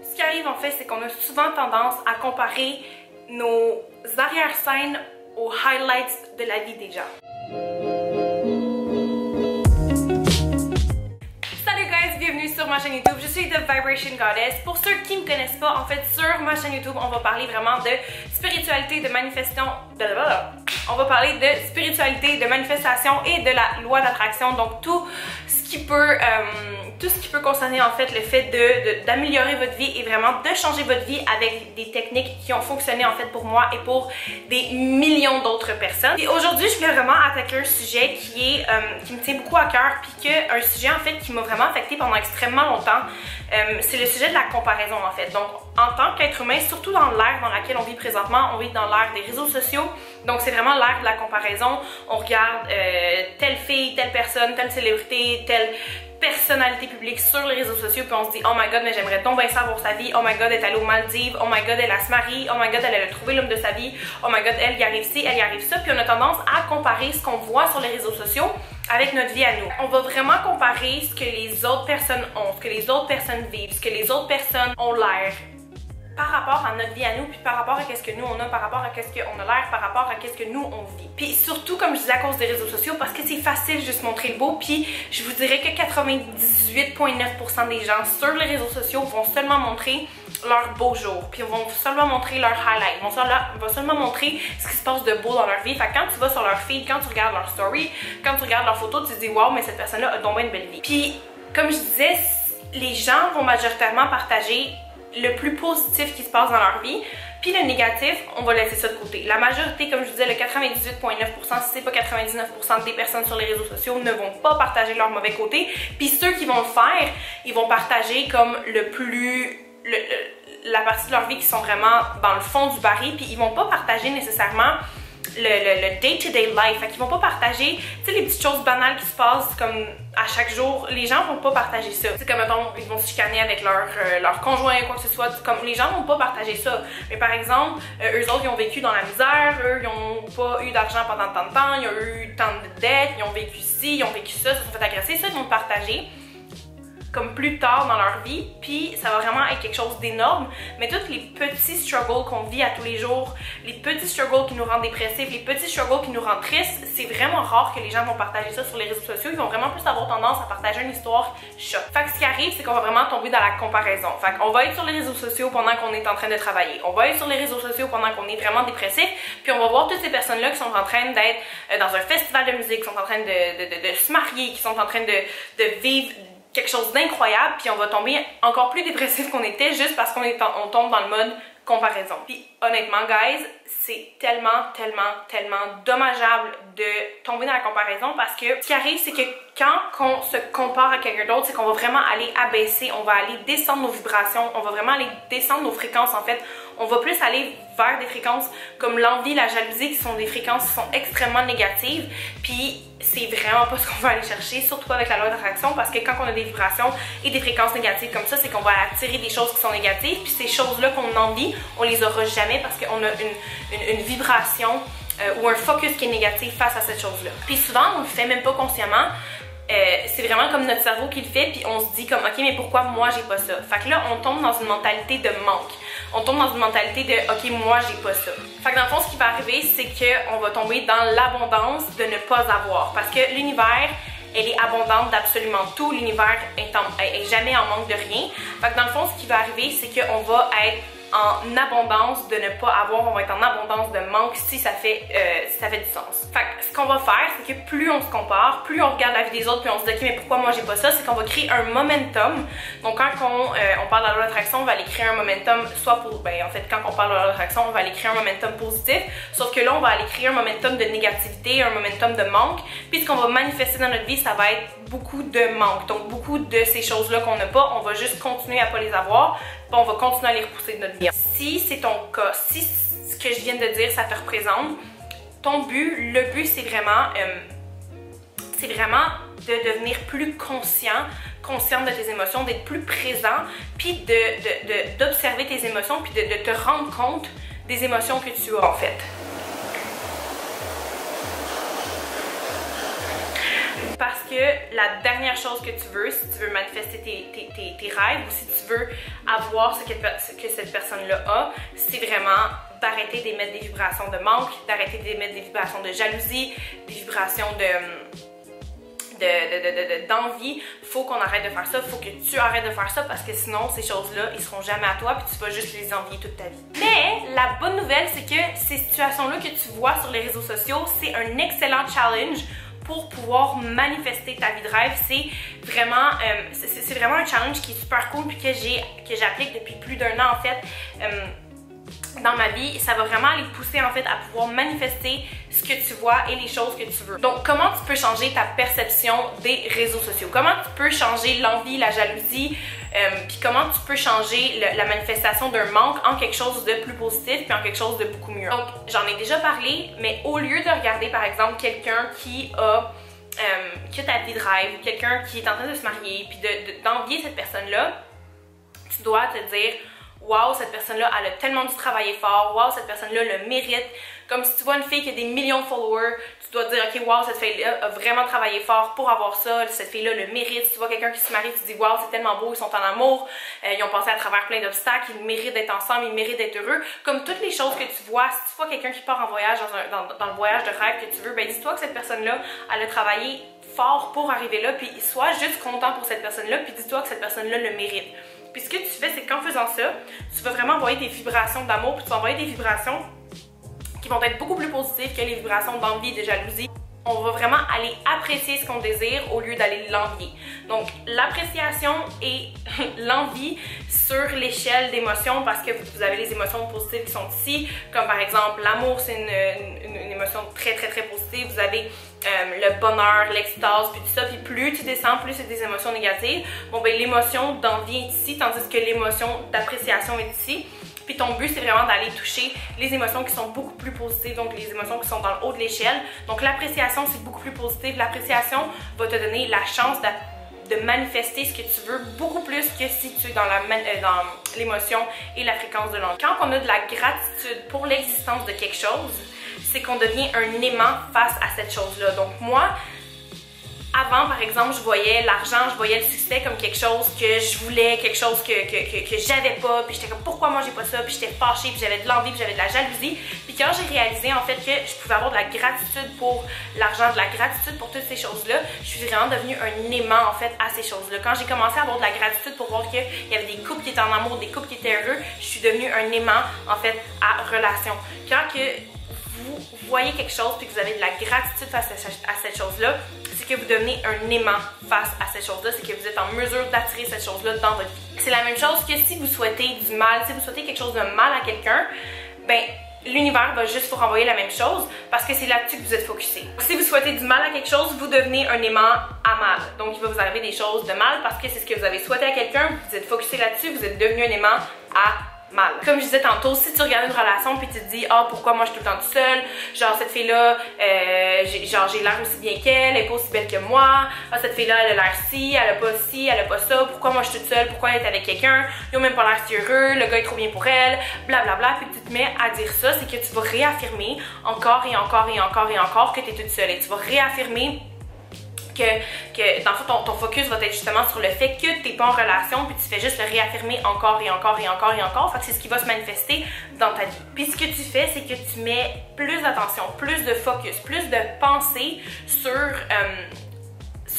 Ce qui arrive en fait, c'est qu'on a souvent tendance à comparer nos arrière-scènes aux highlights de la vie des gens. Salut guys, bienvenue sur ma chaîne YouTube. Je suis The Vibration Goddess. Pour ceux qui me connaissent pas, en fait sur ma chaîne YouTube, on va parler vraiment de spiritualité, de manifestation, on va parler de spiritualité, de manifestation et de la loi d'attraction. Donc tout ce qui peut concerner en fait le fait d'améliorer votre vie et vraiment de changer votre vie avec des techniques qui ont fonctionné en fait pour moi et pour des millions d'autres personnes. Et aujourd'hui, je voulais vraiment attaquer un sujet qui me tient beaucoup à cœur, puis un sujet en fait qui m'a vraiment affectée pendant extrêmement longtemps. C'est le sujet de la comparaison en fait. Donc en tant qu'être humain, surtout dans l'ère dans laquelle on vit présentement, on vit dans l'ère des réseaux sociaux. Donc c'est vraiment l'ère de la comparaison. On regarde telle fille, telle personne, telle célébrité, telle personnalité publique sur les réseaux sociaux, puis on se dit oh my god, mais j'aimerais donc bien savoir sa vie. Oh my god, elle est allée aux Maldives. Oh my god, elle se marie. Oh my god, elle a trouvé l'homme de sa vie. Oh my god, elle y arrive ci, elle y arrive ça. Puis on a tendance à comparer ce qu'on voit sur les réseaux sociaux avec notre vie à nous. On va vraiment comparer ce que les autres personnes ont, ce que les autres personnes vivent, ce que les autres personnes ont l'air, par rapport à notre vie à nous, puis par rapport à qu'est-ce que nous on a, par rapport à qu'est-ce qu'on a l'air, par rapport à qu'est-ce que nous on vit. Puis surtout, comme je disais, à cause des réseaux sociaux, parce que c'est facile juste montrer le beau, puis je vous dirais que 98,9% des gens sur les réseaux sociaux vont seulement montrer leur beau jour, puis vont seulement montrer leur highlight, vont seulement montrer ce qui se passe de beau dans leur vie. Fait que quand tu vas sur leur feed, quand tu regardes leur story, quand tu regardes leurs photos, tu te dis wow, mais cette personne-là a donc une belle vie. Puis comme je disais, les gens vont majoritairement partager le plus positif qui se passe dans leur vie, puis le négatif, on va laisser ça de côté. La majorité, comme je disais, le 98,9%, si c'est pas 99% des personnes sur les réseaux sociaux ne vont pas partager leur mauvais côté, puis ceux qui vont le faire, ils vont partager comme la partie de leur vie qui sont vraiment dans le fond du baril, puis ils vont pas partager nécessairement le day-to-day life. Fait qu'ils vont pas partager, tu sais, les petites choses banales qui se passent comme à chaque jour. Les gens vont pas partager ça. C'est comme, mettons, ils vont se chicaner avec leur conjoint ou quoi que ce soit. Comme, les gens vont pas partager ça. Mais par exemple, eux autres, ils ont vécu dans la misère, eux, ils ont pas eu d'argent pendant tant de temps, ils ont eu tant de dettes, ils ont vécu ci, ils ont vécu ça, se sont fait agresser. Ça, ils vont le partager comme plus tard dans leur vie, puis ça va vraiment être quelque chose d'énorme. Mais tous les petits struggles qu'on vit à tous les jours, les petits struggles qui nous rendent dépressifs, les petits struggles qui nous rendent tristes, c'est vraiment rare que les gens vont partager ça sur les réseaux sociaux. Ils vont vraiment plus avoir tendance à partager une histoire choc. Fait que ce qui arrive, c'est qu'on va vraiment tomber dans la comparaison. Fait qu'on va être sur les réseaux sociaux pendant qu'on est en train de travailler. On va être sur les réseaux sociaux pendant qu'on est vraiment dépressif, puis on va voir toutes ces personnes-là qui sont en train d'être dans un festival de musique, qui sont en train de se marier, qui sont en train de vivre quelque chose d'incroyable, puis on va tomber encore plus dépressif qu'on était juste parce qu'on tombe dans le mode comparaison. Puis honnêtement, guys, c'est tellement dommageable de tomber dans la comparaison, parce que ce qui arrive, c'est que quand on se compare à quelqu'un d'autre, c'est qu'on va vraiment aller abaisser, on va aller descendre nos vibrations, on va vraiment aller descendre nos fréquences en fait. On va plus aller vers des fréquences comme l'envie, la jalousie, qui sont des fréquences qui sont extrêmement négatives, puis c'est vraiment pas ce qu'on va aller chercher, surtout avec la loi d'attraction, parce que quand on a des vibrations et des fréquences négatives comme ça, c'est qu'on va attirer des choses qui sont négatives, puis ces choses-là qu'on envie, on les aura jamais parce qu'on a une vibration ou un focus qui est négatif face à cette chose-là. Puis souvent, on le fait même pas consciemment. C'est vraiment comme notre cerveau qui le fait, puis on se dit comme ok, mais pourquoi moi j'ai pas ça? Fait que là on tombe dans une mentalité de manque, on tombe dans une mentalité de ok, moi j'ai pas ça. Fait que dans le fond, ce qui va arriver, c'est qu'on va tomber dans l'abondance de ne pas avoir, parce que l'univers, elle est abondante d'absolument tout, l'univers est jamais en manque de rien. Fait que dans le fond, ce qui va arriver, c'est qu'on va être en abondance de ne pas avoir, on va être en abondance de manque si ça fait du sens. Fait que ce qu'on va faire, c'est que plus on se compare, plus on regarde la vie des autres, puis on se dit ok, mais pourquoi moi j'ai pas ça, c'est qu'on va créer un momentum. Donc quand on parle de la loi d'attraction, on va aller créer un momentum, soit pour, en fait quand on parle de la loi d'attraction, on va aller créer un momentum positif, sauf que là on va aller créer un momentum de négativité, un momentum de manque, puis ce qu'on va manifester dans notre vie, ça va être beaucoup de manque. Donc beaucoup de ces choses-là qu'on n'a pas, on va juste continuer à pas les avoir, puis on va continuer à les repousser de notre vie. Si c'est ton cas, si ce que je viens de dire ça te représente, ton but, le but c'est vraiment de devenir plus consciente de tes émotions, d'être plus présent, puis d'observer tes émotions, puis de te rendre compte des émotions que tu as en fait. Parce que la dernière chose que tu veux, si tu veux manifester tes rêves ou si tu veux avoir ce que cette personne-là a, c'est vraiment d'arrêter d'émettre des vibrations de manque, d'arrêter d'émettre des vibrations de jalousie, des vibrations d'envie. Faut qu'on arrête de faire ça, faut que tu arrêtes de faire ça parce que sinon ces choses-là, ils seront jamais à toi puis tu vas juste les envier toute ta vie. Mais la bonne nouvelle, c'est que ces situations-là que tu vois sur les réseaux sociaux, c'est un excellent challenge pour pouvoir manifester ta vie de rêve. C'est vraiment un challenge qui est super cool puis que j'applique depuis plus d'1 an en fait. Dans ma vie, ça va vraiment aller te pousser en fait à pouvoir manifester ce que tu vois et les choses que tu veux. Donc, comment tu peux changer ta perception des réseaux sociaux? Comment tu peux changer l'envie, la jalousie, puis comment tu peux changer la manifestation d'un manque en quelque chose de plus positif puis en quelque chose de beaucoup mieux? Donc, j'en ai déjà parlé, mais au lieu de regarder par exemple quelqu'un qui a ta vie de rêve ou quelqu'un qui est en train de se marier puis d'envier cette personne-là, tu dois te dire wow, cette personne-là, elle a tellement dû travailler fort. Wow, cette personne-là le mérite. Comme si tu vois une fille qui a des millions de followers, tu dois te dire, ok, wow, cette fille-là a vraiment travaillé fort pour avoir ça. Cette fille-là le mérite. Si tu vois quelqu'un qui se marie, tu te dis, wow, c'est tellement beau, ils sont en amour. Ils ont passé à travers plein d'obstacles. Ils méritent d'être ensemble, ils méritent d'être heureux. Comme toutes les choses que tu vois, si tu vois quelqu'un qui part en voyage, dans le voyage de rêve que tu veux, ben dis-toi que cette personne-là, elle a travaillé fort pour arriver là. Puis sois juste content pour cette personne-là. Puis dis-toi que cette personne-là le mérite. Puis ce que tu fais, c'est qu'en faisant ça, tu vas vraiment envoyer des vibrations d'amour, puis tu vas envoyer des vibrations qui vont être beaucoup plus positives que les vibrations d'envie et de jalousie. On va vraiment aller apprécier ce qu'on désire au lieu d'aller l'envier. Donc, l'appréciation et l'envie sur l'échelle d'émotions, parce que vous avez les émotions positives qui sont ici, comme par exemple l'amour, c'est une émotion très très très positive. Vous avez le bonheur, l'extase, puis tout ça, puis plus tu descends, plus c'est des émotions négatives. Bon, ben l'émotion d'envie est ici, tandis que l'émotion d'appréciation est ici. Puis ton but, c'est vraiment d'aller toucher les émotions qui sont beaucoup plus positives, donc les émotions qui sont dans le haut de l'échelle. Donc l'appréciation, c'est beaucoup plus positif. L'appréciation va te donner la chance de manifester ce que tu veux beaucoup plus que si tu es dans l'émotion et la fréquence de l'envie. Quand on a de la gratitude pour l'existence de quelque chose, c'est qu'on devient un aimant face à cette chose-là. Donc moi, avant, par exemple, je voyais l'argent, je voyais le succès comme quelque chose que je voulais, quelque chose que j'avais pas, puis j'étais comme pourquoi moi j'ai pas ça, puis j'étais fâchée, puis j'avais de l'envie, puis j'avais de la jalousie. Puis quand j'ai réalisé en fait que je pouvais avoir de la gratitude pour l'argent, de la gratitude pour toutes ces choses-là, je suis vraiment devenue un aimant en fait à ces choses-là. Quand j'ai commencé à avoir de la gratitude pour voir qu'il y avait des couples qui étaient en amour, des couples qui étaient heureux, je suis devenue un aimant en fait à relation. Quand que vous voyez quelque chose puis que vous avez de la gratitude face à cette chose-là, c'est que vous devenez un aimant face à cette chose-là, c'est que vous êtes en mesure d'attirer cette chose-là dans votre vie. C'est la même chose que si vous souhaitez du mal, si vous souhaitez quelque chose de mal à quelqu'un, ben l'univers va juste vous renvoyer la même chose parce que c'est là-dessus que vous êtes focusé. Si vous souhaitez du mal à quelque chose, vous devenez un aimant à mal. Donc il va vous arriver des choses de mal parce que c'est ce que vous avez souhaité à quelqu'un, vous êtes focusé là-dessus, vous êtes devenu un aimant à mal. Comme je disais tantôt, si tu regardes une relation puis tu te dis ah pourquoi moi je suis tout le temps toute seule, genre cette fille là j'ai l'air aussi bien qu'elle, elle est pas aussi belle que moi, ah cette fille là elle a l'air ci, elle a pas ci, elle a pas ça, pourquoi moi je suis toute seule, pourquoi elle est avec quelqu'un, ils ont même pas l'air si heureux, le gars est trop bien pour elle, blablabla, puis tu te mets à dire ça, c'est que tu vas réaffirmer encore et encore et encore et encore que tu es toute seule et tu vas réaffirmer que dans le fond, ton focus va être justement sur le fait que tu n'es pas en relation puis tu fais juste le réaffirmer encore et encore et encore et encore. Fait que c'est ce qui va se manifester dans ta vie. Puis ce que tu fais, c'est que tu mets plus d'attention, plus de focus, plus de pensée sur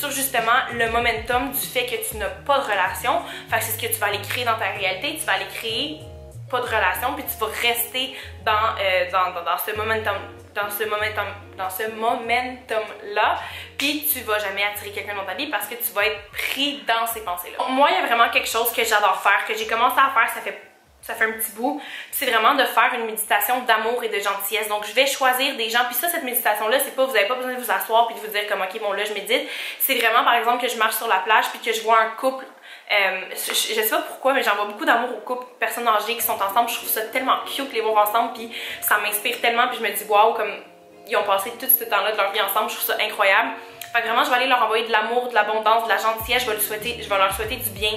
justement le momentum du fait que tu n'as pas de relation. Fait que c'est ce que tu vas aller créer dans ta réalité. Tu vas aller créer pas de relation puis tu vas rester dans ce momentum. Dans ce momentum-là, puis tu vas jamais attirer quelqu'un dans ta vie parce que tu vas être pris dans ces pensées-là. Moi, il y a vraiment quelque chose que j'adore faire, que j'ai commencé à faire, ça fait un petit bout, c'est vraiment de faire une méditation d'amour et de gentillesse. Donc, je vais choisir des gens, puis ça, cette méditation-là, c'est pas, vous n'avez pas besoin de vous asseoir puis de vous dire comme, ok, bon, là, je médite. C'est vraiment, par exemple, que je marche sur la plage puis que je vois un couple. Je sais pas pourquoi, mais j'envoie beaucoup d'amour aux couples, personnes âgées qui sont ensemble. Je trouve ça tellement cute les voir ensemble, puis ça m'inspire tellement, puis je me dis waouh, comme ils ont passé tout ce temps-là de leur vie ensemble, je trouve ça incroyable. Fait que vraiment, je vais aller leur envoyer de l'amour, de l'abondance, de la gentillesse, je vais leur souhaiter du bien.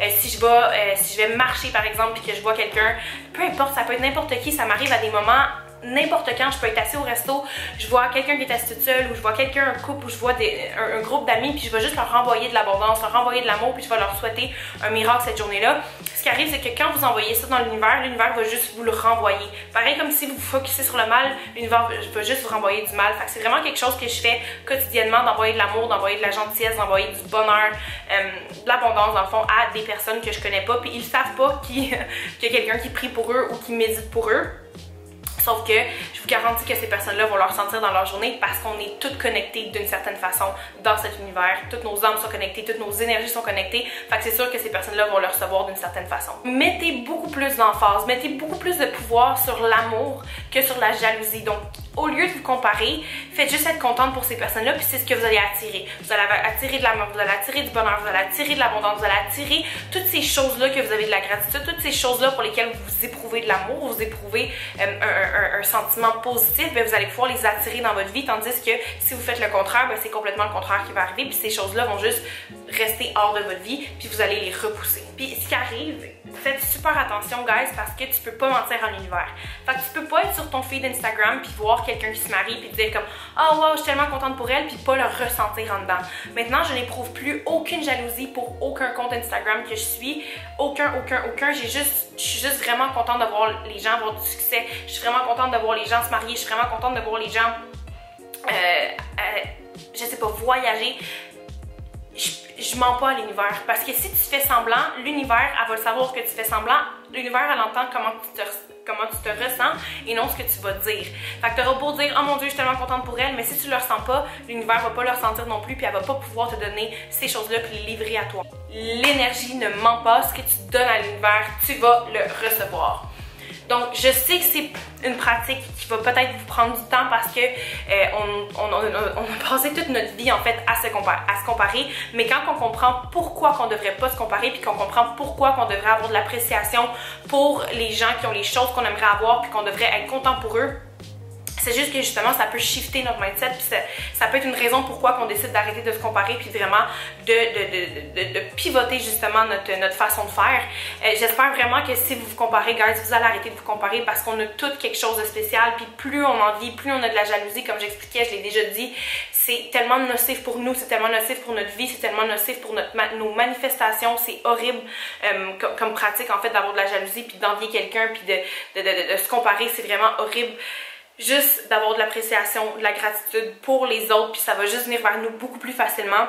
Si je vais marcher par exemple, puis que je vois quelqu'un, peu importe, ça peut être n'importe qui, ça m'arrive à des moments n'importe quand, je peux être assis au resto, je vois quelqu'un qui est assis toute seule, ou je vois quelqu'un, un couple, ou je vois un groupe d'amis, puis je vais juste leur renvoyer de l'abondance, leur renvoyer de l'amour, puis je vais leur souhaiter un miracle cette journée-là. Ce qui arrive, c'est que quand vous envoyez ça dans l'univers va juste vous le renvoyer. Pareil comme si vous vous focussez sur le mal, l'univers va juste vous renvoyer du mal. Fait que c'est vraiment quelque chose que je fais quotidiennement, d'envoyer de l'amour, d'envoyer de la gentillesse, d'envoyer du bonheur, de l'abondance dans le fond à des personnes que je connais pas, puis ils savent pas qu'il y a quelqu'un qui prie pour eux ou qui médite pour eux. Sauf que je vous garantis que ces personnes-là vont le ressentir dans leur journée parce qu'on est toutes connectées d'une certaine façon dans cet univers. Toutes nos âmes sont connectées, toutes nos énergies sont connectées. Fait que c'est sûr que ces personnes-là vont le recevoir d'une certaine façon. Mettez beaucoup plus d'emphase, mettez beaucoup plus de pouvoir sur l'amour que sur la jalousie. Donc, au lieu de vous comparer, faites juste être contente pour ces personnes-là, puis c'est ce que vous allez attirer. Vous allez attirer de l'amour, vous allez attirer du bonheur, vous allez attirer de l'abondance, vous allez attirer toutes ces choses-là que vous avez de la gratitude, toutes ces choses-là pour lesquelles vous éprouvez de l'amour, vous éprouvez un sentiment positif, bien, vous allez pouvoir les attirer dans votre vie, tandis que si vous faites le contraire, c'est complètement le contraire qui va arriver, puis ces choses-là vont juste rester hors de votre vie, puis vous allez les repousser. Puis ce qui arrive, faites super attention, guys, parce que tu peux pas mentir à l'univers. Fait que tu peux pas être sur ton feed Instagram puis voir quelqu'un qui se marie puis dire comme « Oh wow, je suis tellement contente pour elle » puis pas le ressentir en dedans. Maintenant, je n'éprouve plus aucune jalousie pour aucun compte Instagram que je suis. Aucun. Je suis juste vraiment contente de voir les gens avoir du succès. Je suis vraiment contente de voir les gens se marier. Je suis vraiment contente de voir les gens, je sais pas, voyager. Je mens pas à l'univers parce que si tu fais semblant, l'univers, elle va le savoir que tu fais semblant. L'univers, elle entend comment tu te ressens et non ce que tu vas dire. Fait que t'auras beau dire « Oh mon Dieu, je suis tellement contente pour elle », mais si tu le ressens pas, l'univers va pas le ressentir non plus puis elle va pas pouvoir te donner ces choses-là puis les livrer à toi. L'énergie ne ment pas. Ce que tu donnes à l'univers, tu vas le recevoir. Donc, je sais que c'est une pratique qui va peut-être vous prendre du temps parce que on a passé toute notre vie en fait à se comparer, mais quand on comprend pourquoi qu'on devrait pas se comparer puis qu'on comprend pourquoi qu'on devrait avoir de l'appréciation pour les gens qui ont les choses qu'on aimerait avoir puis qu'on devrait être content pour eux, c'est juste que justement ça peut shifter notre mindset puis ça peut être une raison pourquoi qu'on décide d'arrêter de se comparer puis vraiment de pivoter justement notre façon de faire. J'espère vraiment que si vous vous comparez, guys, vous allez arrêter de vous comparer parce qu'on a tout quelque chose de spécial puis plus on en vit, plus on a de la jalousie, comme j'expliquais, je l'ai déjà dit, c'est tellement nocif pour nous, c'est tellement nocif pour notre vie, c'est tellement nocif pour nos manifestations, c'est horrible comme pratique en fait d'avoir de la jalousie puis d'envier quelqu'un puis de se comparer, c'est vraiment horrible. Juste d'avoir de l'appréciation, de la gratitude pour les autres, puis ça va juste venir vers nous beaucoup plus facilement.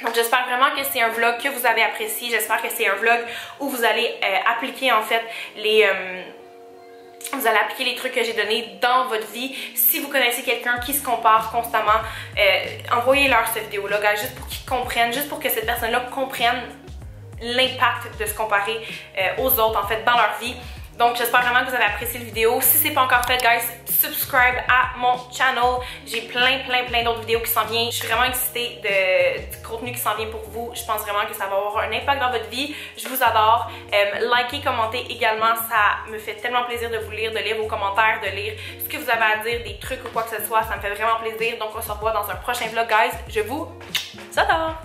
Donc j'espère vraiment que c'est un vlog que vous avez apprécié, j'espère que c'est un vlog où vous allez appliquer en fait vous allez appliquer les trucs que j'ai donnés dans votre vie. Si vous connaissez quelqu'un qui se compare constamment, envoyez-leur cette vidéo-là, guys, juste pour qu'ils comprennent, juste pour que cette personne-là comprenne l'impact de se comparer aux autres en fait dans leur vie. Donc j'espère vraiment que vous avez apprécié la vidéo. Si c'est pas encore fait, guys, subscribe à mon channel. J'ai plein d'autres vidéos qui s'en viennent. Je suis vraiment excitée du contenu qui s'en vient pour vous. Je pense vraiment que ça va avoir un impact dans votre vie. Je vous adore. Likez, commentez également. Ça me fait tellement plaisir de vous lire, de lire vos commentaires, de lire ce que vous avez à dire, des trucs ou quoi que ce soit. Ça me fait vraiment plaisir. Donc on se revoit dans un prochain vlog, guys. Je vous adore.